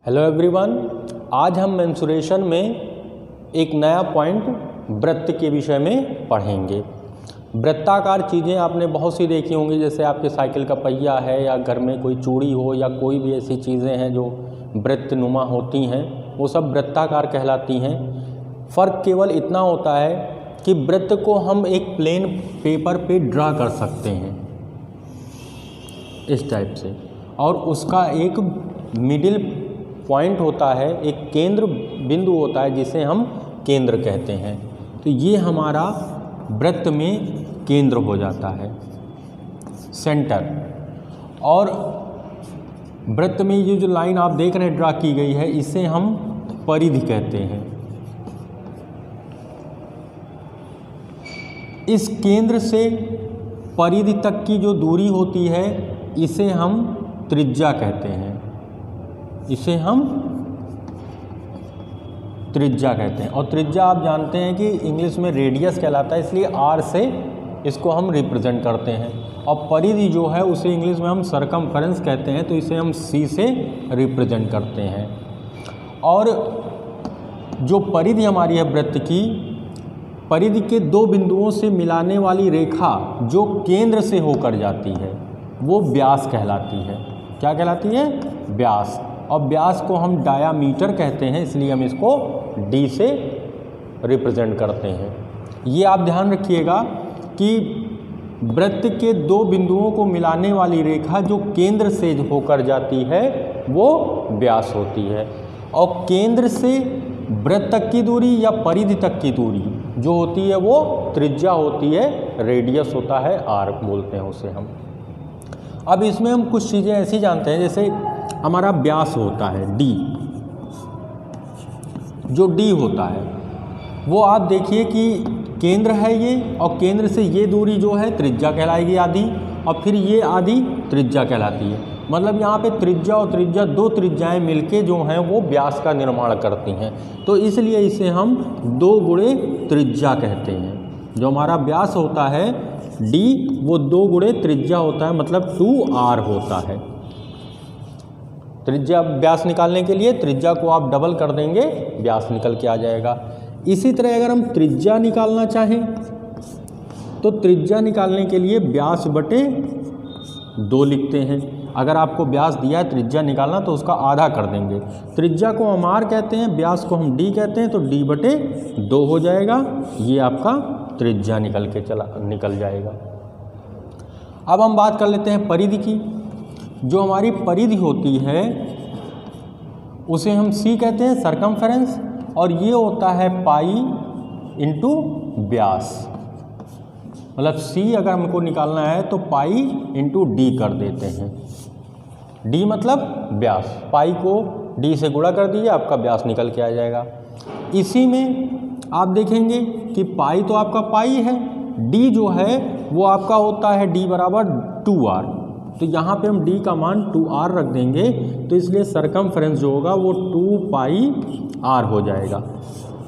Hello everyone, आज हम mensuration में एक नया पॉइंट वृत्त के विषय में पढ़ेंगे। वृत्ताकार चीज़ें आपने बहुत सी देखी होंगी, जैसे आपके साइकिल का पहिया है या घर में कोई चूड़ी हो या कोई भी ऐसी चीज़ें हैं जो वृत्तनुमा होती हैं, वो सब वृत्ताकार कहलाती हैं। फ़र्क केवल इतना होता है कि वृत्त को हम एक प्लेन पेपर पे ड्रा कर सकते हैं इस टाइप से, और उसका एक मिडिल पॉइंट होता है, एक केंद्र बिंदु होता है जिसे हम केंद्र कहते हैं। तो ये हमारा वृत्त में केंद्र हो जाता है, सेंटर। और वृत्त में ये जो लाइन आप देख रहे हैं ड्रा की गई है, इसे हम परिधि कहते हैं। इस केंद्र से परिधि तक की जो दूरी होती है इसे हम त्रिज्या कहते हैं, इसे हम त्रिज्या कहते हैं। और त्रिज्या आप जानते हैं कि इंग्लिश में रेडियस कहलाता है, इसलिए आर से इसको हम रिप्रेजेंट करते हैं। और परिधि जो है उसे इंग्लिश में हम सरकमफेरेंस कहते हैं, तो इसे हम सी से रिप्रेजेंट करते हैं। और जो परिधि हमारी है वृत्त की, परिधि के दो बिंदुओं से मिलाने वाली रेखा जो केंद्र से होकर जाती है वो व्यास कहलाती है। क्या कहलाती है? व्यास। और व्यास को हम डायामीटर कहते हैं, इसलिए हम इसको डी से रिप्रेजेंट करते हैं। ये आप ध्यान रखिएगा कि वृत्त के दो बिंदुओं को मिलाने वाली रेखा जो केंद्र से होकर जाती है वो व्यास होती है, और केंद्र से वृत्त तक की दूरी या परिधि तक की दूरी जो होती है वो त्रिज्या होती है, रेडियस होता है, आर बोलते हैं उसे हम। अब इसमें हम कुछ चीज़ें ऐसी जानते हैं, जैसे हमारा व्यास होता है डी, जो डी होता है वो आप देखिए कि केंद्र है ये, और केंद्र से ये दूरी जो है त्रिज्या कहलाएगी आधी, और फिर ये आधी त्रिज्या कहलाती है। मतलब यहाँ पे त्रिज्या और त्रिज्या, दो त्रिज्याएं मिलके जो हैं वो व्यास का निर्माण करती हैं, तो इसलिए इसे हम दो गुणे त्रिज्या कहते हैं। जो हमारा व्यास होता है डी वो दो गुणे त्रिज्या होता है, मतलब 2r होता है। त्रिज्या व्यास निकालने के लिए त्रिज्या को आप डबल कर देंगे, व्यास निकल के आ जाएगा। इसी तरह अगर हम त्रिज्या निकालना चाहें तो त्रिज्या निकालने के लिए व्यास बटे 2 लिखते हैं। अगर आपको व्यास दिया है त्रिज्या निकालना तो उसका आधा कर देंगे। त्रिज्या को हम r कहते हैं, व्यास को हम d कहते हैं, तो d बटे 2 हो जाएगा। ये आपका त्रिज्या निकल जाएगा। अब हम बात कर लेते हैं परिधि की। जो हमारी परिधि होती है उसे हम सी कहते हैं, सरकमफेरेंस, और ये होता है पाई इंटू व्यास। मतलब सी अगर हमको निकालना है तो पाई इंटू डी कर देते हैं। डी मतलब व्यास, पाई को डी से गुणा कर दीजिए, आपका व्यास निकल के आ जाएगा। इसी में आप देखेंगे कि पाई तो आपका पाई है, डी जो है वो आपका होता है डी बराबर 2r, तो यहाँ पे हम d का मान 2r रख देंगे, तो इसलिए सरकमफेरेंस जो होगा वो 2πr हो जाएगा।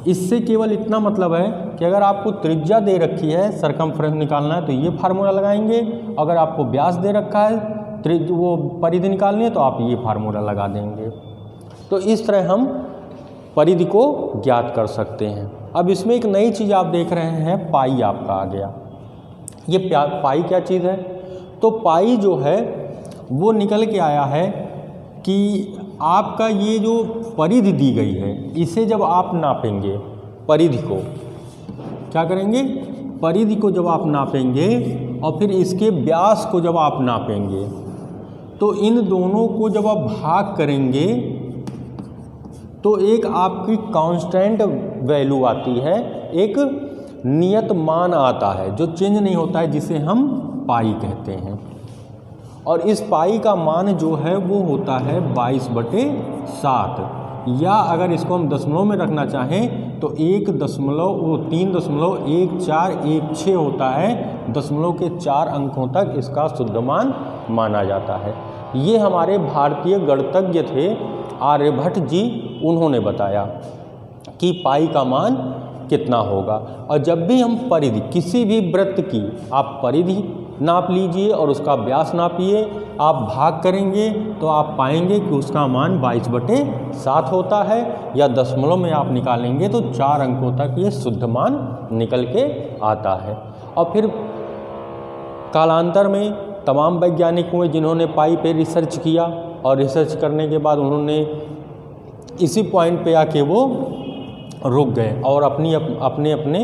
इससे केवल इतना मतलब है कि अगर आपको त्रिज्या दे रखी है, सरकमफेरेंस निकालना है तो ये फार्मूला लगाएंगे, अगर आपको व्यास दे रखा है वो परिधि निकालनी है तो आप ये फार्मूला लगा देंगे। तो इस तरह हम परिधि को ज्ञात कर सकते हैं। अब इसमें एक नई चीज़ आप देख रहे हैं, पाई आपका आ गया। ये पाई क्या चीज़ है? तो पाई जो है वो निकल के आया है कि आपका ये जो परिधि दी गई है इसे जब आप नापेंगे, परिधि को क्या करेंगे, परिधि को जब आप नापेंगे और फिर इसके व्यास को जब आप नापेंगे, तो इन दोनों को जब आप भाग करेंगे तो एक आपकी कांस्टेंट वैल्यू आती है, एक नियत मान आता है जो चेंज नहीं होता है, जिसे हम पाई कहते हैं। और इस पाई का मान जो है वो होता है 22/7, या अगर इसको हम दशमलव में रखना चाहें तो 3.1416 होता है। दशमलव के 4 अंकों तक इसका शुद्ध मान माना जाता है। ये हमारे भारतीय गणितज्ञ थे आर्यभट्ट जी, उन्होंने बताया कि पाई का मान कितना होगा। और जब भी हम परिधि, किसी भी वृत्त की आप परिधि नाप लीजिए और उसका व्यास नापिए। आप भाग करेंगे तो आप पाएंगे कि उसका मान 22/7 होता है, या दशमलव में आप निकालेंगे तो 4 अंकों तक ये शुद्ध मान निकल के आता है। और फिर कालांतर में तमाम वैज्ञानिक हुए जिन्होंने पाई पे रिसर्च किया, और रिसर्च करने के बाद उन्होंने इसी पॉइंट पे आके वो रुक गए और अपने अपने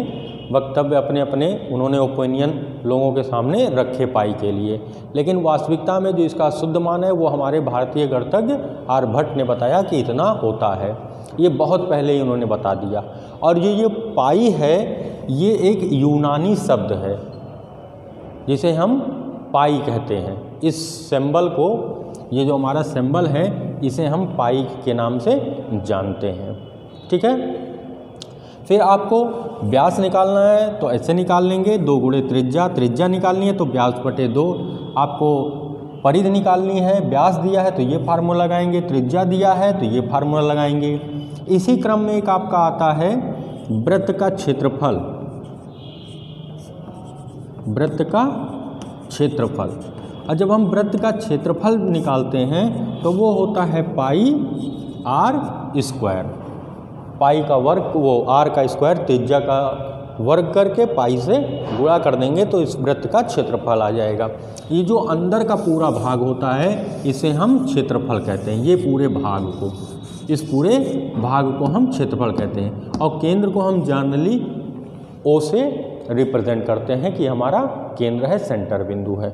वक्तव्य अपने उन्होंने ओपिनियन लोगों के सामने रखे पाई के लिए। लेकिन वास्तविकता में जो इसका शुद्ध मान है वो हमारे भारतीय गणितज्ञ आर्यभट्ट ने बताया कि इतना होता है। ये बहुत पहले ही उन्होंने बता दिया। और ये पाई है ये एक यूनानी शब्द है जिसे हम पाई कहते हैं। इस सिंबल को, ये जो हमारा सिंबल है, इसे हम पाई के नाम से जानते हैं। ठीक है। फिर आपको व्यास निकालना है तो ऐसे निकाल लेंगे, 2 गुणे त्रिज्या निकालनी है तो व्यास बटे 2। आपको परिधि निकालनी है, व्यास दिया है तो ये फार्मूला लगाएंगे, त्रिज्या दिया है तो ये फार्मूला लगाएंगे। इसी क्रम में एक आपका आता है वृत्त का क्षेत्रफल। वृत्त का क्षेत्रफल, और जब हम वृत्त का क्षेत्रफल निकालते हैं तो वो होता है पाई आर स्क्वायर। पाई का वर्ग, वो आर का स्क्वायर, त्रिज्या का वर्ग करके पाई से गुणा कर देंगे तो इस वृत्त का क्षेत्रफल आ जाएगा। ये जो अंदर का पूरा भाग होता है इसे हम क्षेत्रफल कहते हैं। ये पूरे भाग को, इस पूरे भाग को हम क्षेत्रफल कहते हैं। और केंद्र को हम जनरली ओ से रिप्रेजेंट करते हैं कि हमारा केंद्र है, सेंटर बिंदु है।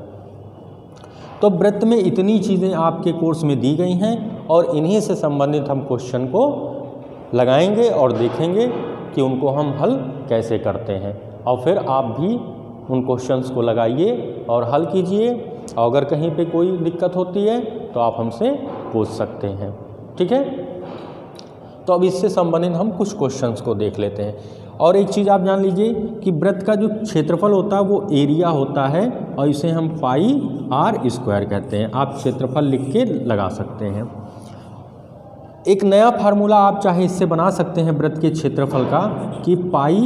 तो वृत्त में इतनी चीज़ें आपके कोर्स में दी गई हैं और इन्हीं से संबंधित हम क्वेश्चन को लगाएंगे और देखेंगे कि उनको हम हल कैसे करते हैं। और फिर आप भी उन क्वेश्चंस को लगाइए और हल कीजिए। और अगर कहीं पे कोई दिक्कत होती है तो आप हमसे पूछ सकते हैं। ठीक है। तो अब इससे संबंधित हम कुछ क्वेश्चंस को देख लेते हैं। और एक चीज़ आप जान लीजिए कि वृत्त का जो क्षेत्रफल होता है वो एरिया होता है और इसे हम पाई आर स्क्वायर कहते हैं। आप क्षेत्रफल लिख के लगा सकते हैं। एक नया फार्मूला आप चाहे इससे बना सकते हैं वृत्त के क्षेत्रफल का, कि पाई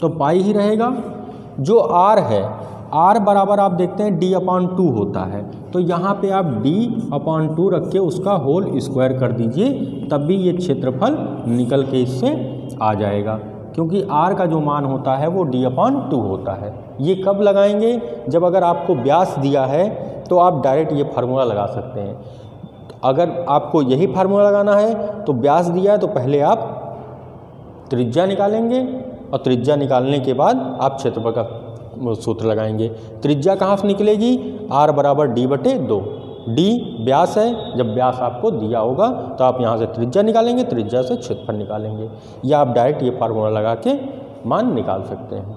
तो पाई ही रहेगा, जो आर है आर बराबर आप देखते हैं d/2 होता है, तो यहाँ पे आप d/2 रख के उसका होल स्क्वायर कर दीजिए, तब भी ये क्षेत्रफल निकल के इससे आ जाएगा, क्योंकि r का जो मान होता है वो d/2 होता है। ये कब लगाएंगे? जब अगर आपको व्यास दिया है तो आप डायरेक्ट ये फार्मूला लगा सकते हैं। अगर आपको यही फार्मूला लगाना है तो व्यास दिया है तो पहले आप त्रिज्या निकालेंगे और त्रिज्या निकालने के बाद आप क्षेत्रफल का सूत्र लगाएंगे। त्रिज्या कहाँ से निकलेगी? r बराबर d/2। d व्यास है, जब व्यास आपको दिया होगा तो आप यहाँ से त्रिज्या निकालेंगे, त्रिज्या से क्षेत्रफल निकालेंगे, या आप डायरेक्ट ये फार्मूला लगा के मान निकाल सकते हैं।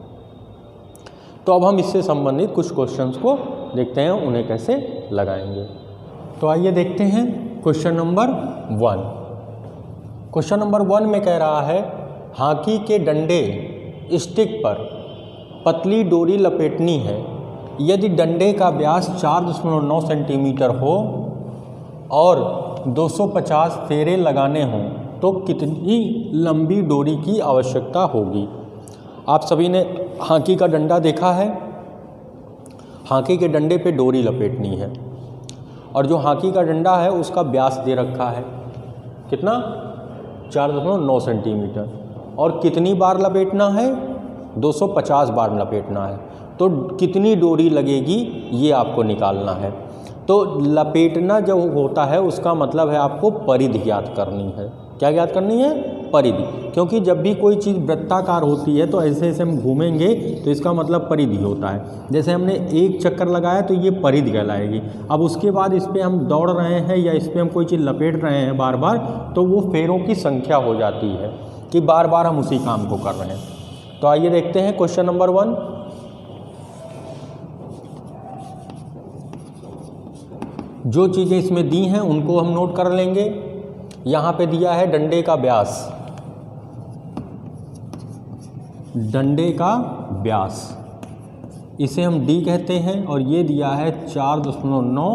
तो अब हम इससे संबंधित कुछ क्वेश्चंस को देखते हैं, उन्हें कैसे लगाएंगे। तो आइए देखते हैं क्वेश्चन नंबर 1। क्वेश्चन नंबर 1 में कह रहा है हॉकी के डंडे स्टिक पर पतली डोरी लपेटनी है। यदि डंडे का व्यास 4.9 सेंटीमीटर हो और 250 फेरे लगाने हों तो कितनी लंबी डोरी की आवश्यकता होगी? आप सभी ने हॉकी का डंडा देखा है। हॉकी के डंडे पे डोरी लपेटनी है और जो हॉकी का डंडा है उसका व्यास दे रखा है कितना? 4.9 सेंटीमीटर। और कितनी बार लपेटना है? 250 बार लपेटना है। तो कितनी डोरी लगेगी ये आपको निकालना है। तो लपेटना जो होता है उसका मतलब है आपको परिधि ज्ञात करनी है। क्या ज्ञात करनी है? परिधि। क्योंकि जब भी कोई चीज़ वृत्ताकार होती है तो ऐसे ऐसे हम घूमेंगे तो इसका मतलब परिधि होता है। जैसे हमने एक चक्कर लगाया तो ये परिधि कहलाएगी। अब उसके बाद इस पर हम दौड़ रहे हैं या इस पर हम कोई चीज़ लपेट रहे हैं बार बार, तो वो फेरों की संख्या हो जाती है कि बार बार हम उसी काम को कर रहे हैं। तो आइए देखते हैं क्वेश्चन नंबर 1। जो चीज़ें इसमें दी हैं उनको हम नोट कर लेंगे। यहाँ पे दिया है डंडे का व्यास, डंडे का व्यास इसे हम d कहते हैं, और ये दिया है 4.9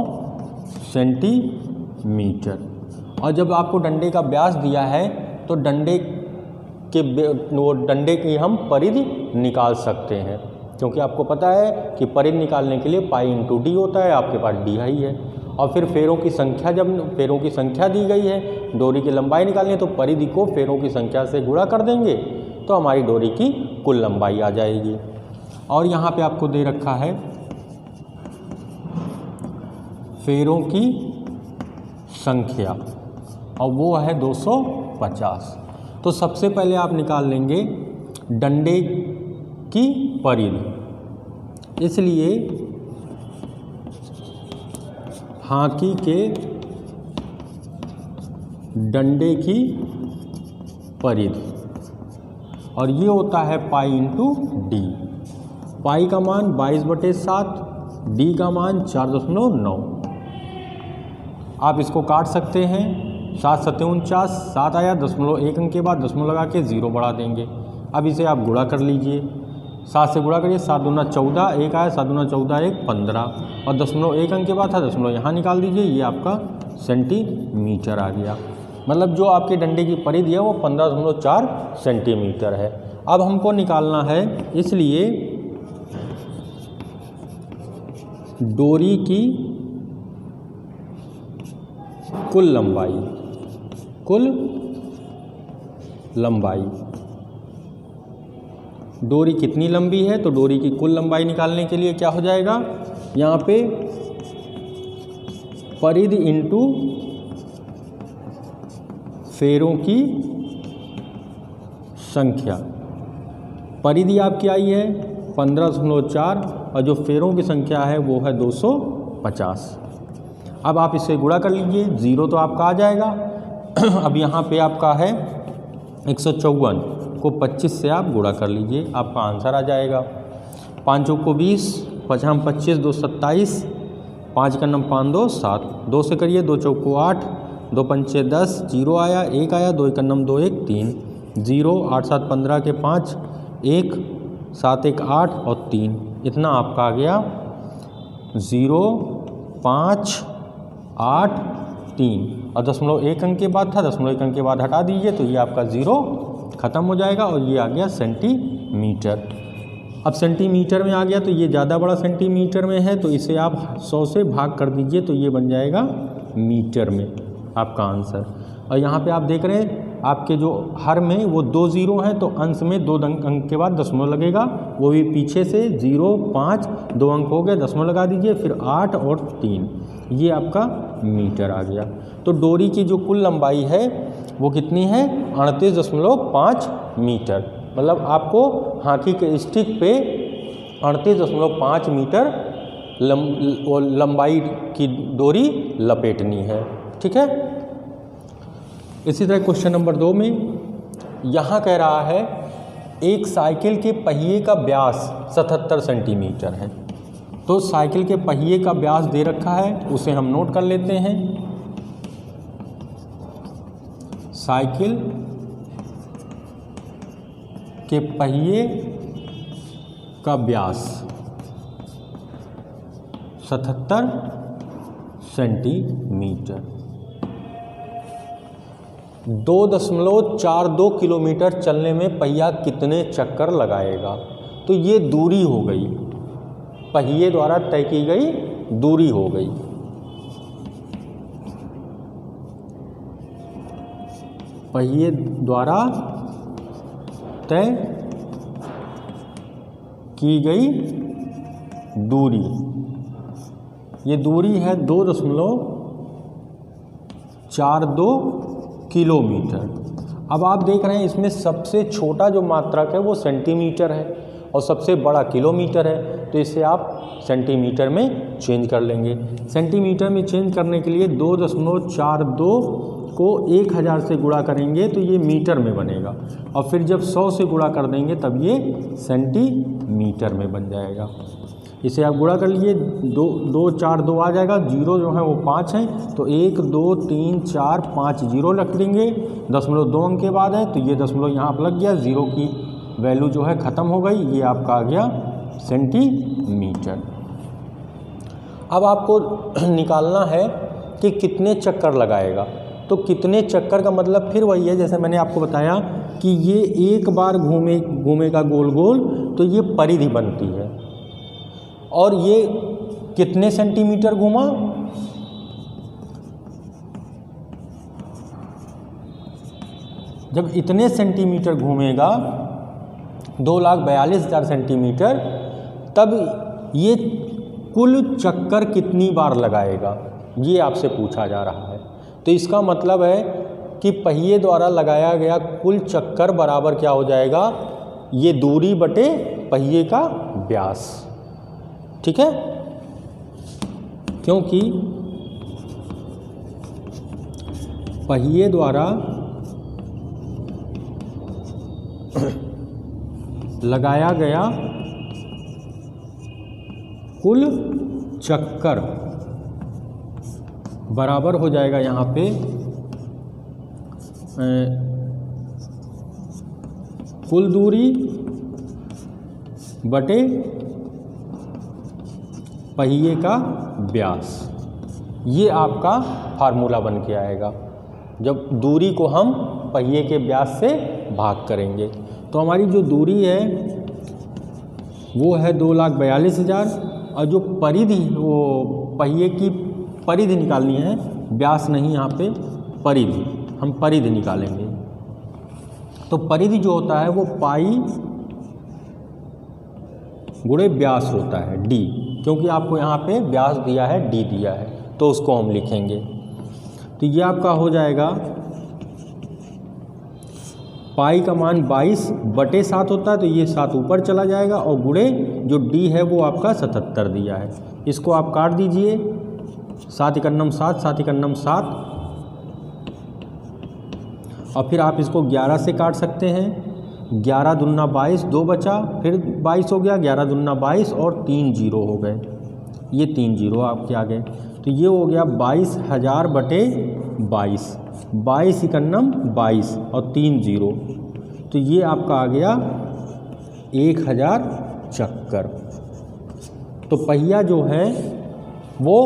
सेंटीमीटर। और जब आपको डंडे का व्यास दिया है तो डंडे की हम परिधि निकाल सकते हैं। क्योंकि आपको पता है कि परिधि निकालने के लिए पाई इंटू डी होता है, आपके पास डी ही है। और फिर फेरों की संख्या, जब फेरों की संख्या दी गई है, डोरी की लंबाई निकालनी है तो परिधि को फेरों की संख्या से गुणा कर देंगे तो हमारी डोरी की कुल लंबाई आ जाएगी। और यहाँ पे आपको दे रखा है फेरों की संख्या और वो है 250। तो सबसे पहले आप निकाल लेंगे डंडे की परिधि, इसलिए हाथी के डंडे की परिधि और ये होता है पाई इंटू डी। पाई का मान 22/7, डी का मान 4.9। आप इसको काट सकते हैं, 7 7 49, 7 आया, 0.1 अंक के बाद 0 लगा के 0 बढ़ा देंगे। अब इसे आप गुणा कर लीजिए, 7 से गुणा करिए, 7 दूना 14, 1 आया, 7 दूना 14 1 15 और 0.1 अंक के बाद था 0 यहाँ निकाल दीजिए, ये आपका सेंटीमीटर आ गया। मतलब जो आपके डंडे की परिधि है वो 15.4 सेंटीमीटर है। अब हमको निकालना है, इसलिए डोरी की कुल लंबाई, डोरी कितनी लंबी है तो डोरी की कुल लंबाई निकालने के लिए क्या हो जाएगा, यहाँ पे परिधि इंटू फेरों की संख्या। परिधि आपकी आई है 15.4 और जो फेरों की संख्या है वो है 250। अब आप इसे गुणा कर लीजिए, 0 तो आपका आ जाएगा। अब यहाँ पे आपका है 154 को 25 से आप गुणा कर लीजिए, आपका आंसर आ जाएगा। 5 चौक को 20, 5 25, 2 27, 5 का नम 5 2 7, 2 से करिए, 2 चौक को 8, 2 पंचे 10, 0 आया, 1 आया, 2 का नम 2 1 3, 0, 8 7 15 के 5, 1 7 1 8 और 3, इतना आपका आ गया 0 5 8 3 और 0.1 अंक के बाद था, 0.1 अंक के बाद हटा दीजिए तो ये आपका 0 ख़त्म हो जाएगा और ये आ गया सेंटीमीटर। अब सेंटीमीटर में आ गया तो ये ज़्यादा बड़ा सेंटीमीटर में है तो इसे आप 100 से भाग कर दीजिए तो ये बन जाएगा मीटर में आपका आंसर। और यहाँ पे आप देख रहे हैं आपके जो हर में वो 2 0 हैं तो अंश में 2 अंक के बाद दशमलव लगेगा, वो भी पीछे से 0 5 2 अंक हो गए, दशमलव लगा दीजिए, फिर 8 और 3, ये आपका मीटर आ गया। तो डोरी की जो कुल लंबाई है वो कितनी है 38.5 मीटर। मतलब आपको हाथी के स्टिक पे 38.5 मीटर लंबाई की डोरी लपेटनी है, ठीक है। इसी तरह क्वेश्चन नंबर 2 में यहाँ कह रहा है एक साइकिल के पहिए का व्यास 77 सेंटीमीटर है। तो साइकिल के पहिए का व्यास दे रखा है, उसे हम नोट कर लेते हैं। साइकिल के पहिए का व्यास 77 सेंटीमीटर। 2.42 किलोमीटर चलने में पहिया कितने चक्कर लगाएगा। तो ये दूरी हो गई, पहिए द्वारा तय की गई दूरी हो गई। पहिए द्वारा तय की गई दूरी, ये दूरी है 2.42 किलोमीटर। अब आप देख रहे हैं इसमें सबसे छोटा जो मात्रक है वो सेंटीमीटर है और सबसे बड़ा किलोमीटर है, तो इसे आप सेंटीमीटर में चेंज कर लेंगे। सेंटीमीटर में चेंज करने के लिए 2.42 को 1000 से गुणा करेंगे तो ये मीटर में बनेगा और फिर जब 100 से गुणा कर देंगे तब ये सेंटीमीटर में बन जाएगा। इसे आप गुणा कर लीजिए, 2 4 2 आ जाएगा, 0 जो है वो 5 हैं तो 1 2 3 4 5 0 रख देंगे, 0.2 अंक के बाद है तो ये दशमलव यहाँ पर लग गया, 0 की वैल्यू जो है ख़त्म हो गई, ये आपका आ गया सेंटीमीटर। अब आपको निकालना है कि कितने चक्कर लगाएगा। तो कितने चक्कर का मतलब फिर वही है जैसे मैंने आपको बताया कि ये एक बार घूमेगा गोल गोल तो ये परिधि बनती है। और ये कितने सेंटीमीटर घूमा, जब इतने सेंटीमीटर घूमेगा 2,42,000 सेंटीमीटर, तब ये कुल चक्कर कितनी बार लगाएगा, ये आपसे पूछा जा रहा है। तो इसका मतलब है कि पहिए द्वारा लगाया गया कुल चक्कर बराबर क्या हो जाएगा, ये दूरी बटे पहिए का व्यास। ठीक है, क्योंकि पहिए द्वारा लगाया गया कुल चक्कर बराबर हो जाएगा यहाँ पे कुल दूरी बटे पहिए का व्यास। ये आपका फार्मूला बन के आएगा जब दूरी को हम पहिए के व्यास से भाग करेंगे। तो हमारी जो दूरी है वो है 2,42,000, और जो परिधि, वो पहिए की परिधि निकालनी है, व्यास नहीं, यहाँ पे परिधि, हम परिधि निकालेंगे। तो परिधि जो होता है वो पाई गुणे व्यास होता है, डी, क्योंकि आपको यहाँ पे व्यास दिया है, डी दिया है, तो उसको हम लिखेंगे। तो ये आपका हो जाएगा, पाई का मान 22/7 होता है, तो ये 7 ऊपर चला जाएगा, और गुणे जो डी है वो आपका 77 दिया है। इसको आप काट दीजिए, 7 एकन्नम 7, 7 एकन्नम 7, और फिर आप इसको 11 से काट सकते हैं। 11 दूना 22, 2 बचा, फिर 22 हो गया, 11 दूना 22 और 3 जीरो हो गए, ये 3 जीरो आपके आ गए। तो ये हो गया 22,000 बटे 22, 22 एकन्नम 22 और 3 जीरो, तो ये आपका आ गया 1000 चक्कर। तो पहिया जो है वो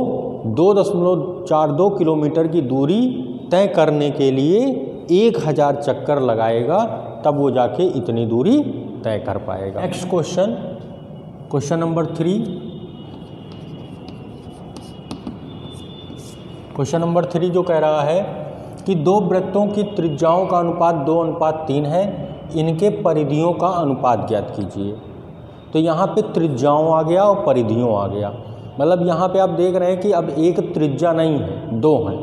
2.42 किलोमीटर की दूरी तय करने के लिए 1000 चक्कर लगाएगा, तब वो जाके इतनी दूरी तय कर पाएगा। Next question, question number 3। Question number 3 जो कह रहा है कि दो वृत्तों की त्रिज्याओं का अनुपात 2:3 है, इनके परिधियों का अनुपात ज्ञात कीजिए। तो यहाँ पे त्रिज्याओं आ गया और परिधियों आ गया, मतलब यहाँ पे आप देख रहे हैं कि अब एक त्रिज्या नहीं है, दो हैं।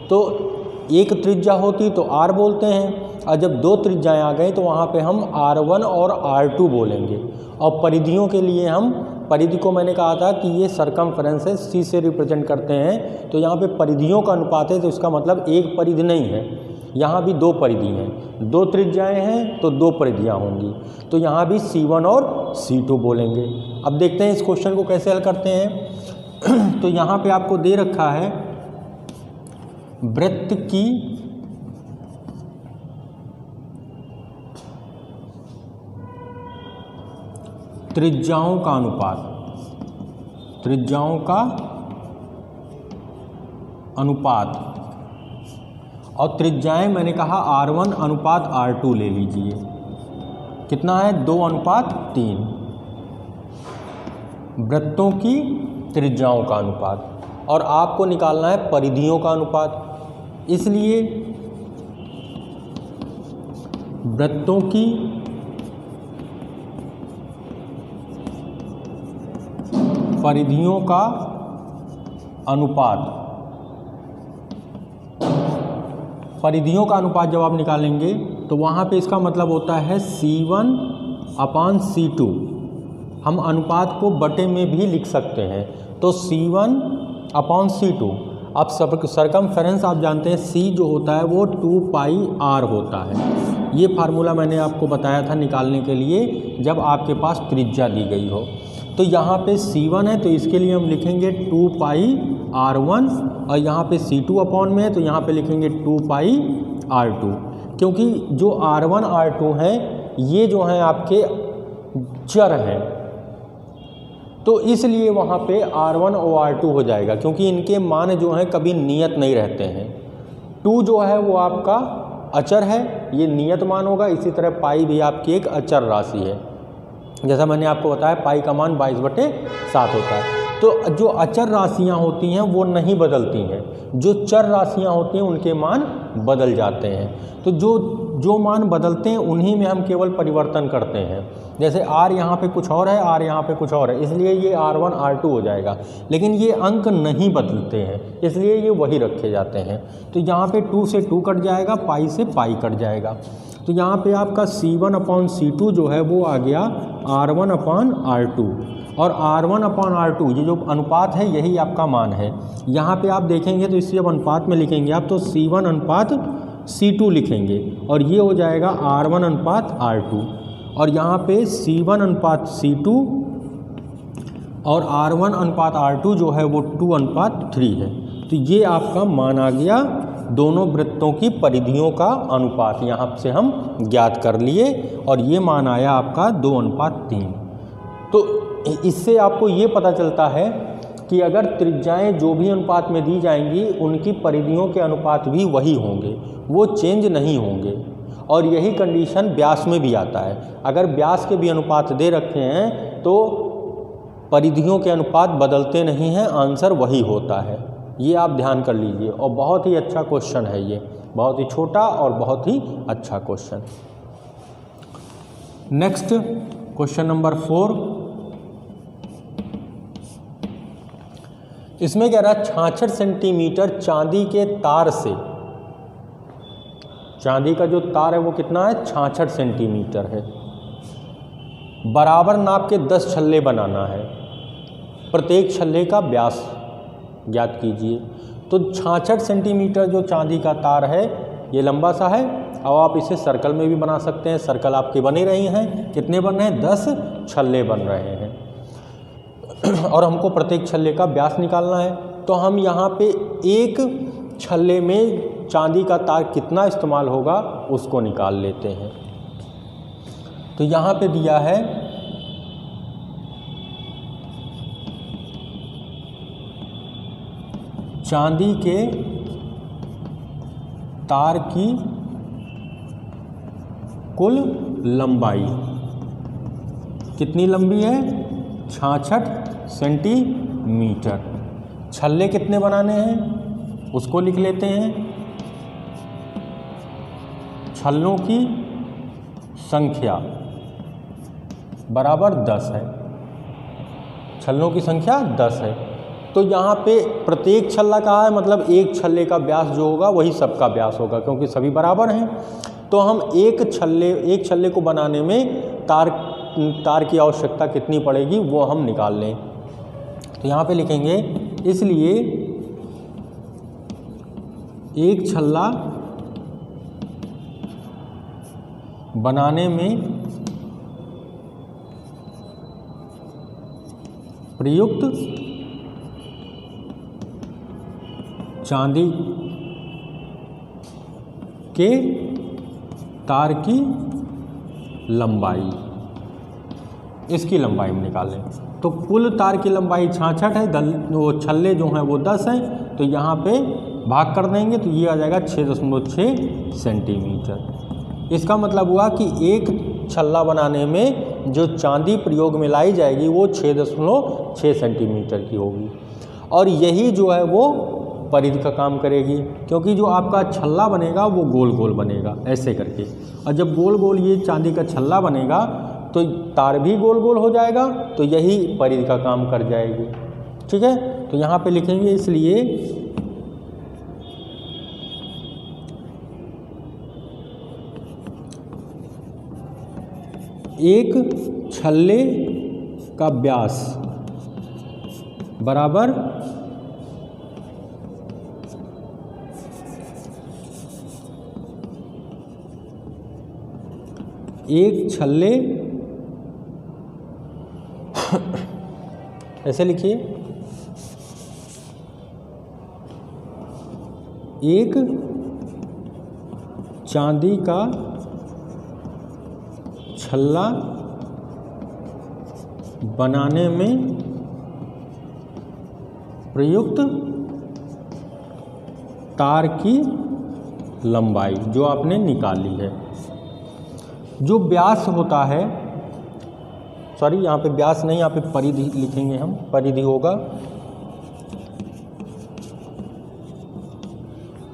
तो एक त्रिज्या होती तो R बोलते हैं, और जब दो त्रिज्याएँ आ गई तो वहाँ पे हम R1 और R2 बोलेंगे। और परिधियों के लिए हम, परिधि को मैंने कहा था कि ये सरकमफ्रेंस है, C से रिप्रेजेंट करते हैं, तो यहाँ पे परिधियों का अनुपात है, तो इसका मतलब एक परिधि नहीं है, यहाँ भी दो परिधि हैं, दो त्रिज्याएँ हैं तो दो परिधियाँ होंगी, तो यहाँ भी C1 और C2 बोलेंगे। अब देखते हैं इस क्वेश्चन को कैसे हल करते हैं। तो यहाँ पे आपको दे रखा है वृत्त की त्रिज्याओं का अनुपात, त्रिज्याओं का अनुपात, और त्रिज्याएं मैंने कहा R1 अनुपात R2 ले लीजिए, कितना है 2:3, वृत्तों की त्रिज्याओं का अनुपात, और आपको निकालना है परिधियों का अनुपात। इसलिए वृत्तों की परिधियों का अनुपात, परिधियों का अनुपात जब आप निकालेंगे तो वहाँ पे इसका मतलब होता है C1/C2। हम अनुपात को बटे में भी लिख सकते हैं, तो C1/C2। अब सरकमफेरेंस आप जानते हैं, C जो होता है वो 2πr होता है। ये फार्मूला मैंने आपको बताया था निकालने के लिए जब आपके पास त्रिज्या दी गई हो। तो यहाँ पे C1 है तो इसके लिए हम लिखेंगे 2πr1, और यहाँ पे C2 अपॉन में है तो यहाँ पे लिखेंगे 2πr2, क्योंकि जो R1 R2 हैं ये जो हैं आपके चर हैं, तो इसलिए वहाँ पे R1 और R2 हो जाएगा, क्योंकि इनके मान जो हैं कभी नियत नहीं रहते हैं। 2 जो है वो आपका अचर है, ये नियत मान होगा, इसी तरह पाई भी आपकी एक अचर राशि है। जैसा मैंने आपको बताया पाई का मान 22/7 होता है। तो जो अचर राशियां होती हैं वो नहीं बदलती हैं, जो चर राशियां होती हैं उनके मान बदल जाते हैं। तो जो मान बदलते हैं उन्हीं में हम केवल परिवर्तन करते हैं। जैसे r यहाँ पे कुछ और है, r यहाँ पे कुछ और है, इसलिए ये r1 r2 हो जाएगा, लेकिन ये अंक नहीं बदलते हैं, इसलिए ये वही रखे जाते हैं। तो यहाँ पे 2 से 2 कट जाएगा, पाई से पाई कट जाएगा। तो यहाँ पे आपका C1/C2 जो है वो आ गया R1/R2, और R1/R2 ये जो अनुपात है यही आपका मान है। यहाँ पे आप देखेंगे तो इसी अब अनुपात में लिखेंगे आप तो C1/C2 लिखेंगे, और ये हो जाएगा R1/R2, और यहाँ पे C1/C2 और R1/R2 जो है वो 2/3 है। तो ये आपका मान आ गया, दोनों वृत्तों की परिधियों का अनुपात यहाँ से हम ज्ञात कर लिए, और ये मान आया आपका 2/3। तो इससे आपको ये पता चलता है कि अगर त्रिज्याएं जो भी अनुपात में दी जाएंगी उनकी परिधियों के अनुपात भी वही होंगे, वो चेंज नहीं होंगे। और यही कंडीशन व्यास में भी आता है। अगर व्यास के भी अनुपात दे रखे हैं तो परिधियों के अनुपात बदलते नहीं हैं, आंसर वही होता है। ये आप ध्यान कर लीजिए, और बहुत ही अच्छा क्वेश्चन है ये, बहुत ही छोटा और बहुत ही अच्छा क्वेश्चन। नेक्स्ट क्वेश्चन नंबर 4, इसमें कह रहा है 66 सेंटीमीटर चांदी के तार से, चांदी का जो तार है वो कितना है 66 सेंटीमीटर है, बराबर नाप के 10 छल्ले बनाना है, प्रत्येक छल्ले का व्यास ज्ञात कीजिए। तो 66 सेंटीमीटर जो चांदी का तार है ये लंबा सा है। अब आप इसे सर्कल में भी बना सकते हैं, सर्कल आपके बने रहे हैं, कितने बन रहे हैं 10 छल्ले बन रहे हैं, और हमको प्रत्येक छल्ले का व्यास निकालना है। तो हम यहाँ पे एक छल्ले में चांदी का तार कितना इस्तेमाल होगा उसको निकाल लेते हैं। तो यहाँ पे दिया है चांदी के तार की कुल लंबाई कितनी लंबी है 66 सेंटीमीटर। छल्ले कितने बनाने हैं उसको लिख लेते हैं। छल्लों की संख्या बराबर 10 है, छल्लों की संख्या 10 है। तो यहाँ पे प्रत्येक छल्ला कहा है, मतलब एक छल्ले का व्यास जो होगा वही सबका व्यास होगा, क्योंकि सभी बराबर हैं। तो हम एक छल्ले को बनाने में तार की आवश्यकता कितनी पड़ेगी वो हम निकाल लें। तो यहाँ पे लिखेंगे, इसलिए एक छल्ला बनाने में प्रयुक्त चांदी के तार की लंबाई, इसकी लंबाई में निकालें। तो कुल तार की लंबाई 66 है, वो छल्ले जो हैं वो 10 हैं, तो यहाँ पे भाग कर देंगे तो ये आ जाएगा 6.6 सेंटीमीटर। इसका मतलब हुआ कि एक छल्ला बनाने में जो चांदी प्रयोग में लाई जाएगी वो 6.6 सेंटीमीटर की होगी, और यही जो है वो परिधि का काम करेगी, क्योंकि जो आपका छल्ला बनेगा वो गोल गोल बनेगा ऐसे करके, और जब गोल गोल ये चांदी का छल्ला बनेगा तो तार भी गोल गोल हो जाएगा, तो यही परिधि का काम कर जाएगी। ठीक है, तो यहाँ पे लिखेंगे, इसलिए एक छल्ले का व्यास बराबर एक छल्ले ऐसे लिखिए, एक चांदी का छल्ला बनाने में प्रयुक्त तार की लंबाई जो आपने निकाली है। जो व्यास होता है सॉरी यहाँ पे व्यास नहीं, यहाँ पे परिधि लिखेंगे हम, परिधि होगा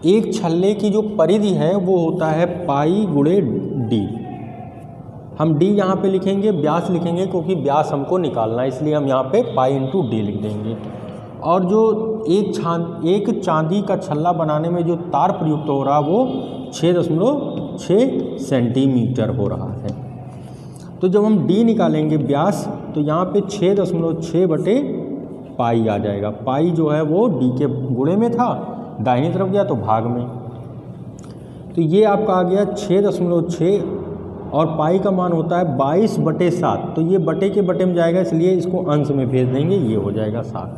एक छल्ले की जो परिधि है वो होता है पाई गुणे डी। हम डी यहाँ पे लिखेंगे, व्यास लिखेंगे क्योंकि व्यास हमको निकालना है, इसलिए हम यहाँ पे पाई इंटू डी लिख देंगे। और जो एक चांदी का छल्ला बनाने में जो तार प्रयुक्त हो रहा वो 6.6 सेंटीमीटर हो रहा है। तो जब हम डी निकालेंगे व्यास तो यहाँ पे 6.6 बटे पाई आ जाएगा। पाई जो है वो डी के गुणे में था, दाहिनी तरफ गया तो भाग में, तो ये आपका आ गया 6.6 और पाई का मान होता है 22/7। तो ये बटे के बटे में जाएगा, इसलिए इसको अंश में भेज देंगे, ये हो जाएगा 7।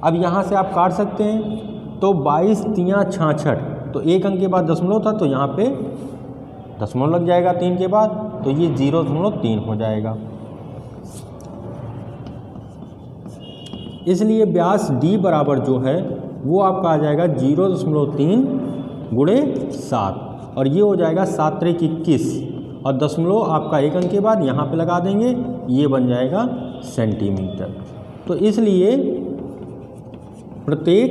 अब यहाँ से आप काट सकते हैं, तो 22 तियाँ 66, तो एक अंक के बाद दशमलव था तो यहाँ पे दशमलव लग जाएगा 3 के बाद, तो ये 0.3 हो जाएगा। इसलिए व्यास डी बराबर जो है वो आपका आ जाएगा 0.3 गुणे 7, और ये हो जाएगा 7 × 21, और दशमलव आपका एक अंक के बाद यहाँ पे लगा देंगे, ये बन जाएगा सेंटीमीटर। तो इसलिए प्रत्येक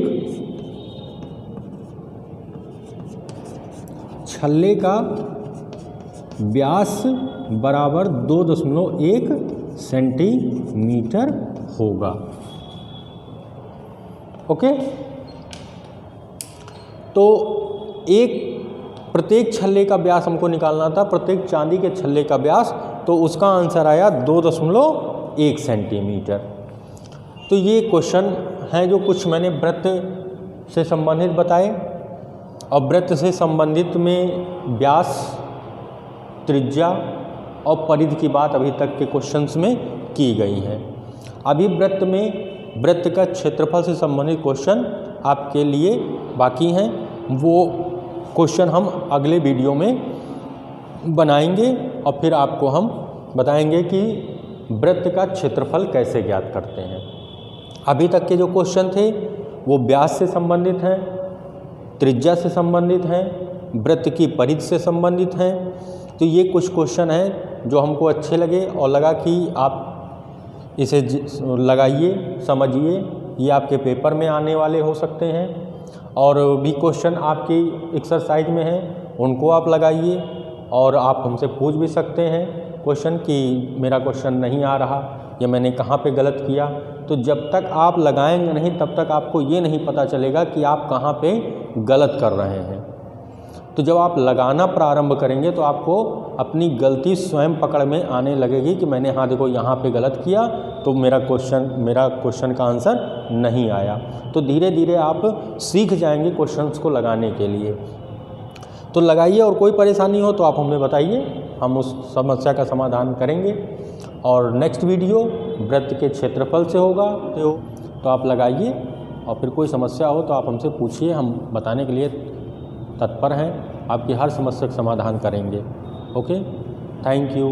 छल्ले का व्यास बराबर 2.1 सेंटीमीटर होगा। ओके, तो प्रत्येक छल्ले का व्यास हमको निकालना था, प्रत्येक चांदी के छल्ले का व्यास, तो उसका आंसर आया 2.1 सेंटीमीटर। तो ये क्वेश्चन हैं जो कुछ मैंने वृत्त से संबंधित बताए, और वृत्त से संबंधित में व्यास, त्रिज्या और परिधि की बात अभी तक के क्वेश्चंस में की गई है। अभी वृत्त में वृत्त का क्षेत्रफल से संबंधित क्वेश्चन आपके लिए बाकी हैं, वो क्वेश्चन हम अगले वीडियो में बनाएंगे, और फिर आपको हम बताएंगे कि वृत्त का क्षेत्रफल कैसे ज्ञात करते हैं। अभी तक के जो क्वेश्चन थे वो व्यास से संबंधित हैं, त्रिज्या से संबंधित हैं, वृत्त की परिधि से संबंधित हैं। तो ये कुछ क्वेश्चन हैं जो हमको अच्छे लगे और लगा कि आप इसे लगाइए, समझिए, ये आपके पेपर में आने वाले हो सकते हैं। और भी क्वेश्चन आपकी एक्सरसाइज में हैं, उनको आप लगाइए, और आप हमसे पूछ भी सकते हैं क्वेश्चन कि मेरा क्वेश्चन नहीं आ रहा या मैंने कहाँ पे गलत किया। तो जब तक आप लगाएंगे नहीं तब तक आपको ये नहीं पता चलेगा कि आप कहाँ पे गलत कर रहे हैं। तो जब आप लगाना प्रारंभ करेंगे तो आपको अपनी गलती स्वयं पकड़ में आने लगेगी कि मैंने हाँ देखो यहाँ पे गलत किया, तो मेरा क्वेश्चन का आंसर नहीं आया। तो धीरे धीरे आप सीख जाएंगे क्वेश्चंस को लगाने के लिए। तो लगाइए, और कोई परेशानी हो तो आप हमें बताइए, हम उस समस्या का समाधान करेंगे। और नेक्स्ट वीडियो वृत्त के क्षेत्रफल से होगा, तो आप लगाइए, और फिर कोई समस्या हो तो आप हमसे पूछिए, हम बताने के लिए तत्पर हैं, आपकी हर समस्या का समाधान करेंगे। Okay, thank you.